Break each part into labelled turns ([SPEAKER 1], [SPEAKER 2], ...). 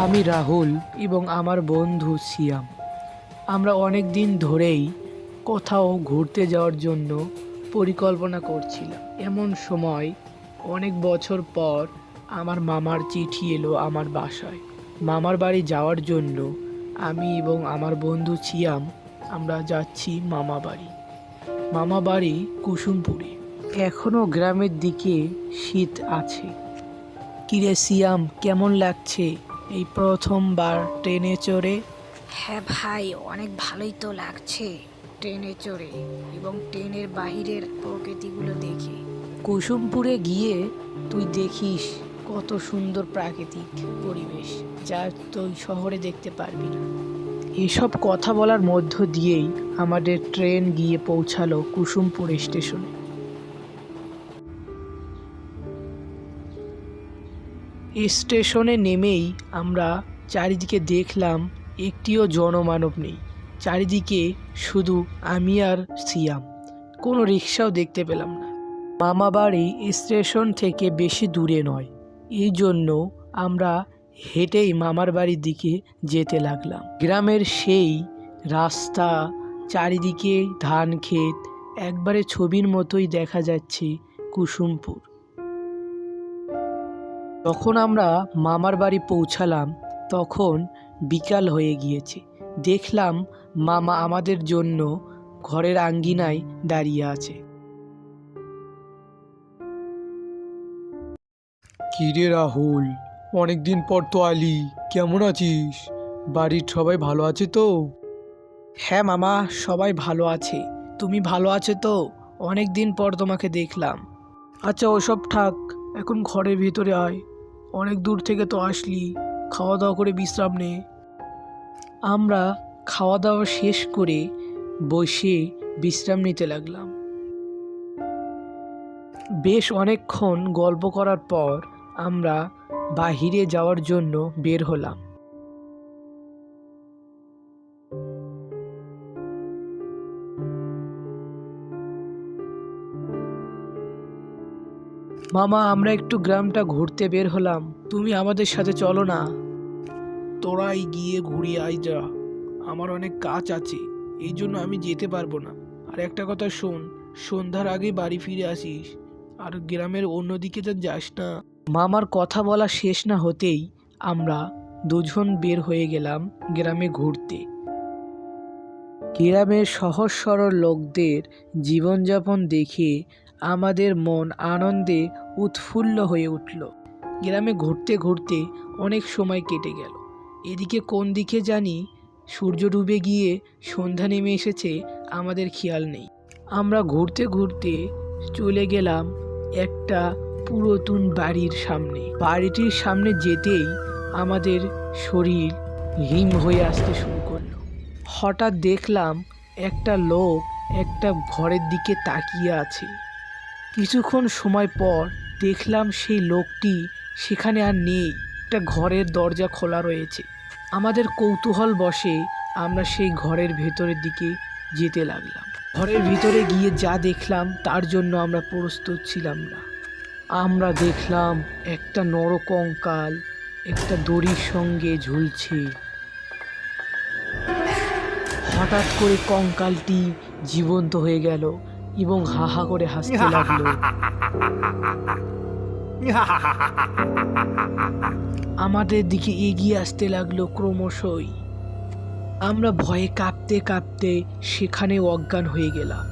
[SPEAKER 1] আমি রাহুল এবং আমার বন্ধু সিয়াম। আমরা অনেক দিন ধরেই কোথাও ঘুরতে যাওয়ার জন্য পরিকল্পনা করছিলাম। এমন সময় অনেক বছর পর আমার মামার চিঠি এলো আমার বাসায়। মামার বাড়ি যাওয়ার জন্য আমি এবং আমার বন্ধু সিয়াম আমরা যাচ্ছি মামা বাড়ি। মামা বাড়ি কুসুমপুরে। এখনো গ্রামের দিকে শীত আছে। কিরে সিয়াম, কেমন লাগছে এই প্রথমবার ট্রেনে চড়ে?
[SPEAKER 2] হ্যাঁ ভাই, অনেক ভালোই তো লাগছে ট্রেনে চড়ে এবং ট্রেনের বাইরের প্রকৃতিগুলো দেখে।
[SPEAKER 1] কুসুমপুরে গিয়ে তুই দেখিস কত সুন্দর প্রাকৃতিক পরিবেশ, যা তুই শহরে দেখতে পারবি না। এসব কথা বলার মধ্য দিয়েই আমাদের ট্রেন গিয়ে পৌঁছালো কুসুমপুর স্টেশনে। স্টেশনে নেমেই আমরা চারিদিকে দেখলাম একটিও জনমানব নেই। চারিদিকে শুধু আমি আর সিয়াম। কোনো রিক্সাও দেখতে পেলাম না। মামাবাড়ি স্টেশন থেকে বেশি দূরে নয়, এই জন্য আমরা হেঁটেই মামার বাড়ির দিকে যেতে লাগলাম। গ্রামের সেই রাস্তা, চারিদিকে ধান ক্ষেত, একবারে ছবির মতোই দেখা যাচ্ছে কুসুমপুর। যখন আমরা মামার বাড়ি পৌঁছালাম তখন বিকাল হয়ে গিয়েছে। দেখলাম মামা আমাদের জন্য ঘরের আঙ্গিনায় দাঁড়িয়ে আছে।
[SPEAKER 3] কিরে রাহুল, অনেকদিন পর তো আলি, কেমন আছিস? বাড়ির সবাই ভালো আছে তো?
[SPEAKER 1] হ্যাঁ মামা, সবাই ভালো আছে। তুমি ভালো আছো তো? অনেক দিন পর তোমাকে দেখলাম। আচ্ছা ওসব থাক, এখন ঘরের ভিতরে আয়। অনেক দূর থেকে তো আসলি, খাওয়া দাওয়া করে বিশ্রাম নে। আমরা খাওয়া দাওয়া শেষ করে বসে বিশ্রাম নিতে লাগলাম। বেশ অনেকক্ষণ গল্প করার পর আমরা বাহিরে যাওয়ার জন্য বের হলাম। মামা, আমরা একটু গ্রামটা ঘুরতে বের হলাম, তুমি আমাদের সাথে চলো না? তোরাই গিয়ে ঘুরিয়ে আয় যা, আমার অনেক কাজ আছে, এই জন্য আমি যেতে পারবো না। আর একটা কথা শোন, সন্ধ্যার আগে বাড়ি ফিরে আসিস, আর গ্রামের অন্যদিকে তো যাস না। মামার কথা বলা শেষ না হতেই আমরা দুজন বের হয়ে গেলাম গ্রামে ঘুরতে। গ্রামের সহজ সরল লোকদের জীবনযাপন দেখে আমাদের মন আনন্দে উৎফুল্ল হয়ে উঠল। গ্রামে ঘুরতে ঘুরতে অনেক সময় কেটে গেল। এদিকে কোন দিকে জানি সূর্য ডুবে গিয়ে সন্ধ্যা নেমে এসেছে, আমাদের খেয়াল নেই। আমরা ঘুরতে ঘুরতে চলে গেলাম একটা পুরাতন বাড়ির সামনে। বাড়িটির সামনে যেতেই আমাদের শরীর হিম হয়ে আসতে শুরু করলো। হঠাৎ দেখলাম একটা লোক একটা ঘরের দিকে তাকিয়ে আছে। কিছুক্ষণ সময় পর দেখলাম সেই লোকটি সেখানে আর নেই, একটা ঘরের দরজা খোলা রয়েছে। আমাদের কৌতূহল বশে আমরা সেই ঘরের ভেতরের দিকে যেতে লাগলাম। ঘরের ভিতরে গিয়ে যা দেখলাম তার জন্য আমরা প্রস্তুত ছিলাম না। আমরা দেখলাম একটা নরকঙ্কাল একটা দড়ির সঙ্গে ঝুলছে। হঠাৎ করে কঙ্কালটি জীবন্ত হয়ে গেল এবং হা হা করে হাসতে লাগলো। আমাদের দিকে এগিয়ে আসতে লাগলো ক্রমশই। আমরা ভয়ে কাঁপতে কাঁপতে সেখানে অজ্ঞান হয়ে গেলাম।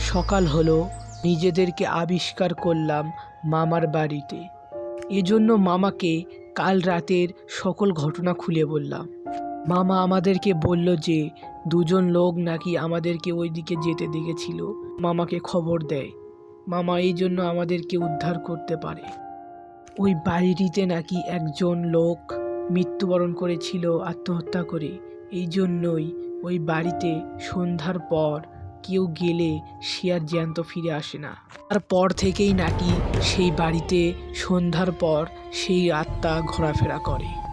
[SPEAKER 1] সকাল হলো, নিজেদেরকে আবিষ্কার করলাম মামার বাড়িতে। এজন্য মামাকে কাল রাতের সকল ঘটনা খুলে বললাম। মামা আমাদেরকে বলল যে দুজন লোক নাকি আমাদেরকে ওইদিকে যেতে দেখেছিল। মামাকে খবর দেয়, মামা এই জন্য আমাদেরকে উদ্ধার করতে পারে। ওই বাড়িটিতে নাকি একজন লোক মৃত্যুবরণ করেছিল আত্মহত্যা করে, এই জন্যই ওই বাড়িতে সন্ধ্যার পর কেউ গেলে সে আর জ্যান্ত ফিরে আসে না। তারপর থেকেই নাকি সেই বাড়িতে সন্ধ্যার পর সেই আত্মা ঘোরাফেরা করে।